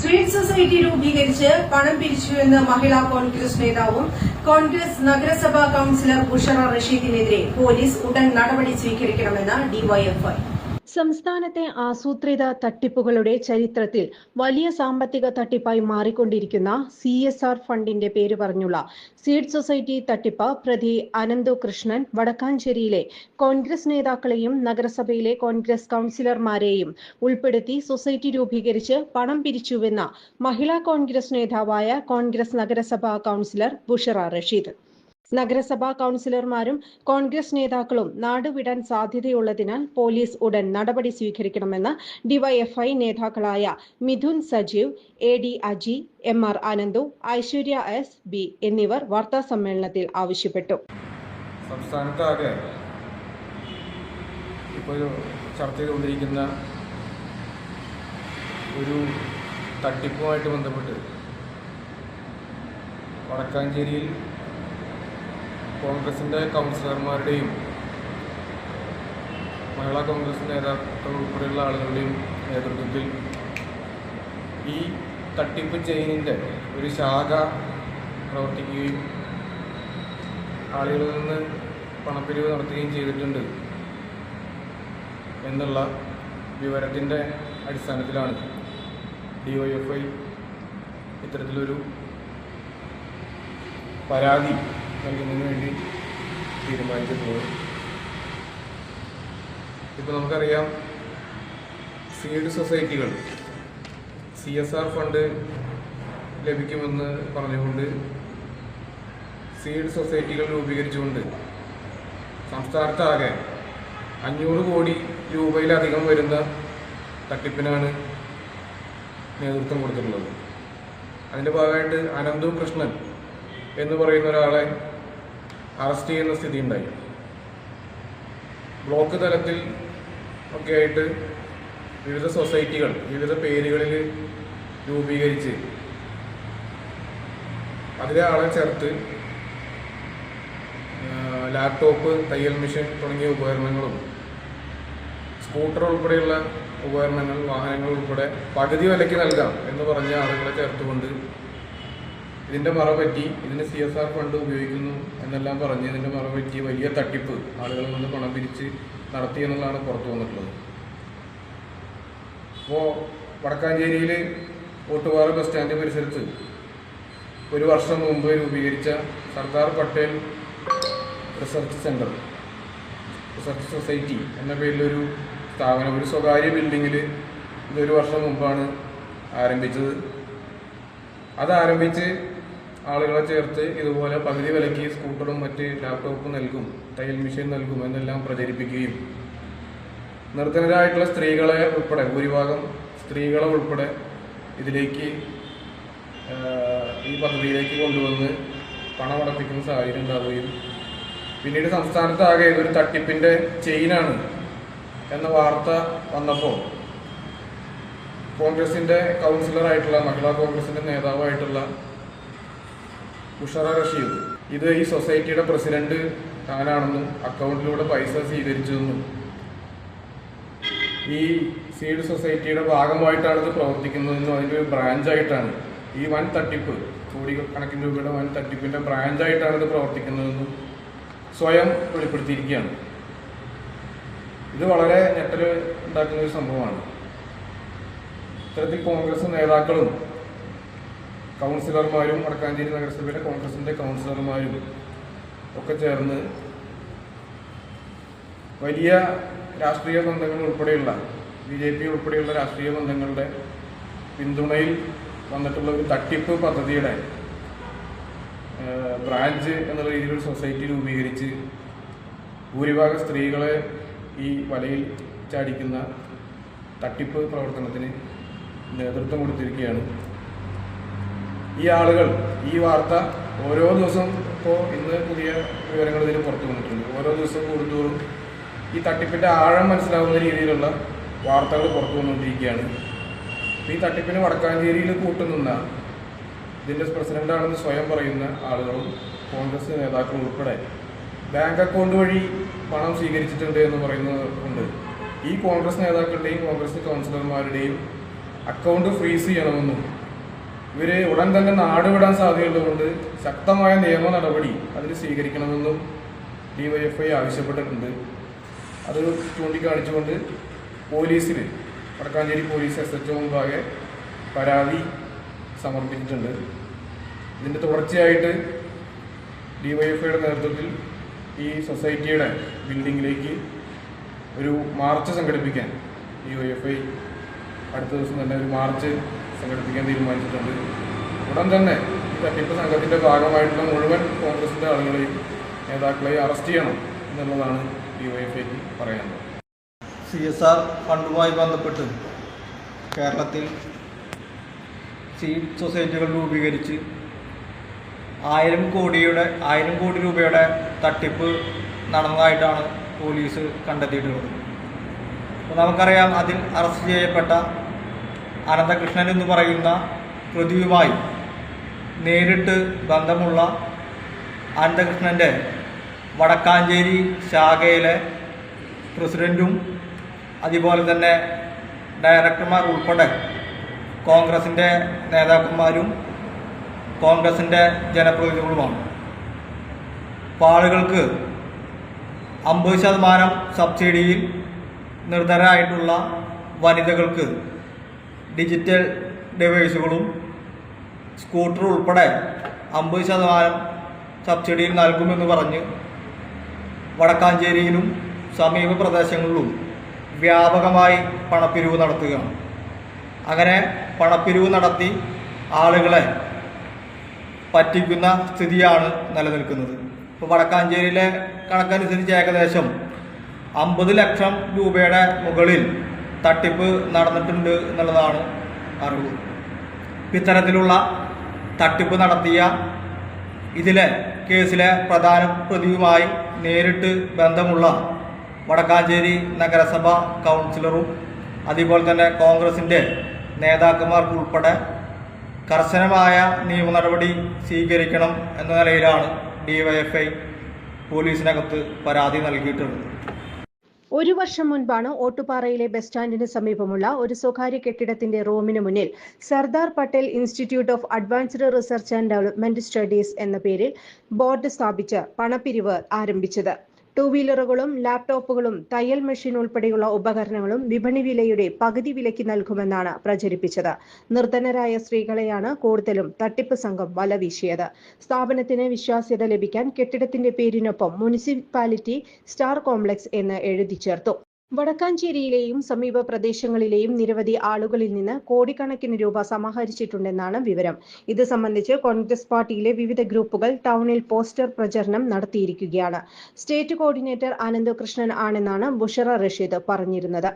Sweet society രൂപീകരിച്ച് പണം പിരിച്ചുവെന്ന് മഹിളാ കോൺഗ്രസ് നേതാവും കോൺഗ്രസ് നഗരസഭാ കൌൺസിലർ ബുഷറ റഷീദിനെതിരെ പോലീസ് ഉടൻ നടപടി സ്വീകരിക്കണമെന്ന് ഡിവൈഎഫ്ഐ. സംസ്ഥാനത്തെ ആസൂത്രിത തട്ടിപ്പുകളുടെ ചരിത്രത്തിൽ വലിയ സാമ്പത്തിക തട്ടിപ്പായി മാറിക്കൊണ്ടിരിക്കുന്ന CSR ഫണ്ടിന്റെ പേര് പറഞ്ഞുള്ള സീഡ് സൊസൈറ്റി തട്ടിപ്പ് പ്രതി അനന്തു കൃഷ്ണൻ വടക്കാഞ്ചേരിയിലെ കോൺഗ്രസ് നേതാക്കളെയും നഗരസഭയിലെ കോൺഗ്രസ് കൌൺസിലർമാരെയും ഉൾപ്പെടുത്തി സൊസൈറ്റി രൂപീകരിച്ച് പണം പിരിച്ചുവെന്ന മഹിളാ കോൺഗ്രസ് നേതാവായ കോൺഗ്രസ് നഗരസഭാ കൌൺസിലർ ബുഷറ റഷീദ്. നഗരസഭാ കൌൺസിലർമാരും കോൺഗ്രസ് നേതാക്കളും നാടുവിടാൻ സാധ്യതയുള്ളതിനാൽ പോലീസ് ഉടൻ നടപടി സ്വീകരിക്കണമെന്ന് ഡിവൈഎഫ്ഐ നേതാക്കളായ Mithun Sajeev, AD Aji, MR Anandu, Aishwarya SB എന്നിവർ വാർത്താസമ്മേളനത്തിൽ ആവശ്യപ്പെട്ടു. സംസ്ഥാനത്താകെ ഇപ്പോൾ ചർച്ച ചെയ്തുകൊണ്ടിരിക്കുന്ന ഒരു തട്ടിപ്പുമായിട്ട് ബന്ധപ്പെട്ട് വടക്കാഞ്ചേരിയിൽ കോൺഗ്രസിൻ്റെ കൗൺസിലർമാരുടെയും മഹിളാ കോൺഗ്രസ് നേതാക്കൾ ഉൾപ്പെടെയുള്ള ആളുകളുടെയും നേതൃത്വത്തിൽ ഈ തട്ടിപ്പ് ചെയിനിൻ്റെ ഒരു ശാഖ പ്രവർത്തിക്കുകയും ആളുകളിൽ നിന്ന് പണപ്പിരിവ് നടത്തുകയും ചെയ്തിട്ടുണ്ട് എന്നുള്ള വിവരത്തിൻ്റെ അടിസ്ഥാനത്തിലാണ് DYFI ഇത്തരത്തിലൊരു പരാതി നൽകുന്നതിന് വേണ്ടി തീരുമാനിച്ചിട്ടുള്ളത്. ഇപ്പോൾ നമുക്കറിയാം, സീഡ് സൊസൈറ്റികൾ CSR ഫണ്ട് ലഭിക്കുമെന്ന് പറഞ്ഞുകൊണ്ട് സീഡ് സൊസൈറ്റികൾ രൂപീകരിച്ചുകൊണ്ട് സംസ്ഥാനത്താകെ 500 കോടി രൂപയിലധികം വരുന്ന തട്ടിപ്പിനാണ് നേതൃത്വം കൊടുത്തിട്ടുള്ളത്. അതിൻ്റെ ഭാഗമായിട്ട് അനന്തു കൃഷ്ണൻ എന്ന് പറയുന്ന ഒരാളെ അറസ്റ്റ് ചെയ്യുന്ന സ്ഥിതി ഉണ്ടായി. ബ്ലോക്ക് തലത്തിൽ ഒക്കെ ആയിട്ട് വിവിധ സൊസൈറ്റികൾ വിവിധ പേരുകളിൽ രൂപീകരിച്ച് അതിലെ ആളെ ചേർത്ത് ലാപ്ടോപ്പ്, തയ്യൽ മെഷീൻ തുടങ്ങിയ ഉപകരണങ്ങളും സ്കൂട്ടർ ഉൾപ്പെടെയുള്ള ഉപകരണങ്ങൾ, വാഹനങ്ങൾ ഉൾപ്പെടെ പകുതി വിലയ്ക്ക് നൽകാം എന്ന് പറഞ്ഞ ആളുകളെ ചേർത്തുകൊണ്ട് ഇതിൻ്റെ മറപറ്റി ഇതിന് CSR ഫണ്ട് ഉപയോഗിക്കുന്നു എന്നെല്ലാം പറഞ്ഞ് ഇതിൻ്റെ മറപറ്റി വലിയ തട്ടിപ്പ് ആളുകളിൽ നിന്ന് പണം പിരിച്ച് നടത്തി എന്നുള്ളതാണ് പുറത്തു വന്നിട്ടുള്ളത്. അപ്പോൾ വടക്കാഞ്ചേരിയിൽ ഓട്ടുപാറ ബസ് സ്റ്റാൻഡ് പരിസരത്ത് ഒരു വർഷം മുമ്പ് രൂപീകരിച്ച Sardar Patel research centre, research society എന്ന പേരിലൊരു സ്ഥാപനം ഒരു സ്വകാര്യ ബിൽഡിങ്ങിൽ ഇതൊരു വർഷം മുമ്പാണ് ആരംഭിച്ചത്. അതാരംഭിച്ച് ആളുകളെ ചേർത്ത് ഇതുപോലെ പകുതി വിലയ്ക്ക് സ്കൂട്ടറും മറ്റ് ലാപ്ടോപ്പും നൽകും, തയ്യൽ മെഷീൻ നൽകും എന്നെല്ലാം പ്രചരിപ്പിക്കുകയും നിർധനരായിട്ടുള്ള സ്ത്രീകളെ ഉൾപ്പെടെ, ഭൂരിഭാഗം സ്ത്രീകളെ ഉൾപ്പെടെ ഇതിലേക്ക് ഈ പദ്ധതിയിലേക്ക് കൊണ്ടുവന്ന് പണമടപ്പിക്കുന്ന സാഹചര്യം ഉണ്ടാവുകയും പിന്നീട് സംസ്ഥാനത്താകെ ഇതൊരു തട്ടിപ്പിൻ്റെ ചെയിനാണ് എന്ന വാർത്ത വന്നപ്പോൾ കോൺഗ്രസിൻ്റെ കൗൺസിലറായിട്ടുള്ള മഹിളാ കോൺഗ്രസിൻ്റെ നേതാവായിട്ടുള്ള ബുഷറ റഷീദ് ഇത് ഈ സൊസൈറ്റിയുടെ പ്രസിഡന്റ് താനാണെന്നും അക്കൗണ്ടിലൂടെ പൈസ സ്വീകരിച്ചതെന്നും ഈ സീഡ് സൊസൈറ്റിയുടെ ഭാഗമായിട്ടാണ് ഇത് പ്രവർത്തിക്കുന്നതെന്നും അതിൻ്റെ ഒരു ബ്രാഞ്ചായിട്ടാണ് ഈ വൻ തട്ടിപ്പ്, കോടിക്കണക്കിന് രൂപയുടെ വൻ തട്ടിപ്പിൻ്റെ ബ്രാഞ്ചായിട്ടാണ് ഇത് പ്രവർത്തിക്കുന്നതെന്നും സ്വയം വെളിപ്പെടുത്തിയിരിക്കുകയാണ്. ഇത് വളരെ ഞെട്ടൽ ഉണ്ടാക്കുന്ന ഒരു സംഭവമാണ്. ഇത്തരത്തിൽ കോൺഗ്രസ് നേതാക്കളും കൗൺസിലർമാരും വടക്കാഞ്ചേരി നഗരസഭയിലെ കോൺഗ്രസിൻ്റെ കൗൺസിലർമാരും ഒക്കെ ചേർന്ന് വലിയ രാഷ്ട്രീയ ബന്ധങ്ങൾ ഉൾപ്പെടെയുള്ള BJP ഉൾപ്പെടെയുള്ള രാഷ്ട്രീയ ബന്ധങ്ങളുടെ പിന്തുണയിൽ വന്നിട്ടുള്ള ഒരു തട്ടിപ്പ് പദ്ധതിയുടെ ബ്രാഞ്ച് എന്നുള്ള രീതിയിൽ ഒരു സൊസൈറ്റി രൂപീകരിച്ച് ഭൂരിഭാഗം സ്ത്രീകളെ ഈ വലയിൽ ചാടിക്കുന്ന തട്ടിപ്പ് പ്രവർത്തനത്തിന് നേതൃത്വം കൊടുത്തിരിക്കുകയാണ്. ഈ ആളുകൾ ഈ വാർത്ത ഓരോ ദിവസം, ഇപ്പോൾ ഇന്ന് പുതിയ വിവരങ്ങൾ ഇതിൽ പുറത്തു വന്നിട്ടുണ്ട്, ഓരോ ദിവസം കൂടുന്തോറും ഈ തട്ടിപ്പിൻ്റെ ആഴം മനസ്സിലാവുന്ന രീതിയിലുള്ള വാർത്തകൾ പുറത്തു വന്നുകൊണ്ടിരിക്കുകയാണ്. ഈ തട്ടിപ്പിന് വടക്കാഞ്ചേരിയിൽ കൂട്ടുനിന്ന ഇതിൻ്റെ പ്രസിഡന്റാണെന്ന് സ്വയം പറയുന്ന ആളുകളും കോൺഗ്രസ് നേതാക്കളും ഉൾപ്പെടെ ബാങ്ക് അക്കൗണ്ട് വഴി പണം സ്വീകരിച്ചിട്ടുണ്ട് എന്ന് പറയുന്നതുകൊണ്ട് ഈ കോൺഗ്രസ് നേതാക്കളുടെയും കോൺഗ്രസ് കൗൺസിലർമാരുടെയും അക്കൗണ്ട് ഫ്രീസ് ചെയ്യണമെന്നും ഇവർ ഉടൻ തന്നെ നാടുവിടാൻ സാധ്യതയുള്ളതുകൊണ്ട് ശക്തമായ നിയമ നടപടി അതിന് സ്വീകരിക്കണമെന്നും DYFI ആവശ്യപ്പെട്ടിട്ടുണ്ട്. അത് ചൂണ്ടിക്കാണിച്ചുകൊണ്ട് പോലീസിൽ വടക്കാഞ്ചേരി പോലീസ് SHO മുമ്പാകെ പരാതി സമർപ്പിച്ചിട്ടുണ്ട്. ഇതിൻ്റെ തുടർച്ചയായിട്ട് DYFIയുടെ നേതൃത്വത്തിൽ ഈ സൊസൈറ്റിയുടെ ബിൽഡിങ്ങിലേക്ക് ഒരു മാർച്ച് സംഘടിപ്പിക്കാൻ DYFI അടുത്ത ദിവസം തന്നെ ഒരു മാർച്ച് സംഘടിപ്പിക്കാൻ തീരുമാനിച്ചിട്ടുണ്ട്. ഉടൻ തന്നെ ഈ തട്ടിപ്പ് സംഘത്തിൻ്റെ ഭാഗമായിട്ടുള്ള മുഴുവൻ കോൺഗ്രസിൻ്റെ ആളുകളെയും നേതാക്കളെയും അറസ്റ്റ് ചെയ്യണം എന്നുള്ളതാണ് DYFIക്ക് പറയാനുള്ളത്. CSR ഫണ്ടുമായി ബന്ധപ്പെട്ട് കേരളത്തിൽ സീഡ് സൊസൈറ്റികൾ രൂപീകരിച്ച് 1000 കോടി രൂപയുടെ തട്ടിപ്പ് നടന്നതായിട്ടാണ് പോലീസ് കണ്ടെത്തിയിട്ടുള്ളത്. അപ്പോൾ നമുക്കറിയാം, അതിൽ അറസ്റ്റ് ചെയ്യപ്പെട്ട അനന്തകൃഷ്ണൻ എന്ന് പറയുന്ന പ്രതിയുമായി നേരിട്ട് ബന്ധമുള്ള അനന്തകൃഷ്ണൻ്റെ വടക്കാഞ്ചേരി ശാഖയിലെ പ്രസിഡൻറ്റും അതുപോലെ തന്നെ ഡയറക്ടർമാർ ഉൾപ്പെടെ കോൺഗ്രസിൻ്റെ നേതാക്കന്മാരും കോൺഗ്രസിൻ്റെ ജനപ്രതിനിധികളുമാണ്. അപ്പോൾ ആളുകൾക്ക് 50% സബ്സിഡിയിൽ നിർധനരായിട്ടുള്ള വനിതകൾക്ക് ഡിജിറ്റൽ ഡിവൈസുകളും സ്കൂട്ടർ ഉൾപ്പെടെ 50% സബ്സിഡിയിൽ നൽകുമെന്ന് പറഞ്ഞ് വടക്കാഞ്ചേരിയിലും സമീപ പ്രദേശങ്ങളിലും വ്യാപകമായി പണപ്പിരിവ് നടത്തുകയാണ്. അങ്ങനെ പണപ്പിരിവ് നടത്തി ആളുകളെ പറ്റിക്കുന്ന സ്ഥിതിയാണ് നിലനിൽക്കുന്നത്. ഇപ്പോൾ വടക്കാഞ്ചേരിയിലെ കണക്കനുസരിച്ച് ഏകദേശം 50 ലക്ഷം രൂപയുടെ മുകളിൽ തട്ടിപ്പ് നടന്നിട്ടുണ്ട് എന്നുള്ളതാണ് അറിവ്. ഇത്തരത്തിലുള്ള തട്ടിപ്പ് നടത്തിയ ഇതിലെ കേസിലെ പ്രധാന പ്രതിയുമായി നേരിട്ട് ബന്ധമുള്ള വടക്കാഞ്ചേരി നഗരസഭ കൗൺസിലറും അതുപോലെ തന്നെ കോൺഗ്രസിൻ്റെ നേതാക്കന്മാർക്കുൾപ്പെടെ കർശനമായ നിയമ നടപടി സ്വീകരിക്കണം എന്ന നിലയിലാണ് DYFI പോലീസിനകത്ത് പരാതി നൽകിയിട്ടുള്ളത്. 1 വർഷം മുൻപാണ് ഓട്ടുപാറയിലെ ബസ് സ്റ്റാൻഡിന് സമീപമുള്ള ഒരു സ്വകാര്യ കെട്ടിടത്തിന്റെ റൂമിന് മുന്നിൽ Sardar Patel institute of advanced research and development studies എന്ന പേരിൽ ബോർഡ് സ്ഥാപിച്ച് പണപ്പിരിവ് ആരംഭിച്ചത്. 2 വീലറുകളും ലാപ്ടോപ്പുകളും തയ്യൽ മെഷീൻ ഉൾപ്പെടെയുള്ള ഉപകരണങ്ങളും വിപണി വിലയുടെ പകുതി വിലയ്ക്ക് നൽകുമെന്നാണ് പ്രചരിപ്പിച്ചത്. നിർധനരായ സ്ത്രീകളെയാണ് കൂടുതലും തട്ടിപ്പ് സംഘം വലവീശിയത്. സ്ഥാപനത്തിന് വിശ്വാസ്യത ലഭിക്കാൻ കെട്ടിടത്തിന്റെ പേരിനൊപ്പം മുനിസിപ്പാലിറ്റി സ്റ്റാർ കോംപ്ലക്സ് എന്ന് എഴുതി ചേർത്തു. വടക്കാഞ്ചേരിയിലെയും സമീപ പ്രദേശങ്ങളിലെയും നിരവധി ആളുകളിൽ നിന്ന് കോടിക്കണക്കിന് രൂപ സമാഹരിച്ചിട്ടുണ്ടെന്നാണ് വിവരം. ഇത് സംബന്ധിച്ച് കോൺഗ്രസ് പാർട്ടിയിലെ വിവിധ ഗ്രൂപ്പുകൾ ടൗണിൽ പോസ്റ്റർ പ്രചരണം നടത്തിയിരിക്കുകയാണ്. സ്റ്റേറ്റ് കോർഡിനേറ്റർ അനന്തകൃഷ്ണൻ ആണെന്നാണ് ബുഷറ റഷീദ് പറഞ്ഞിരുന്നത്.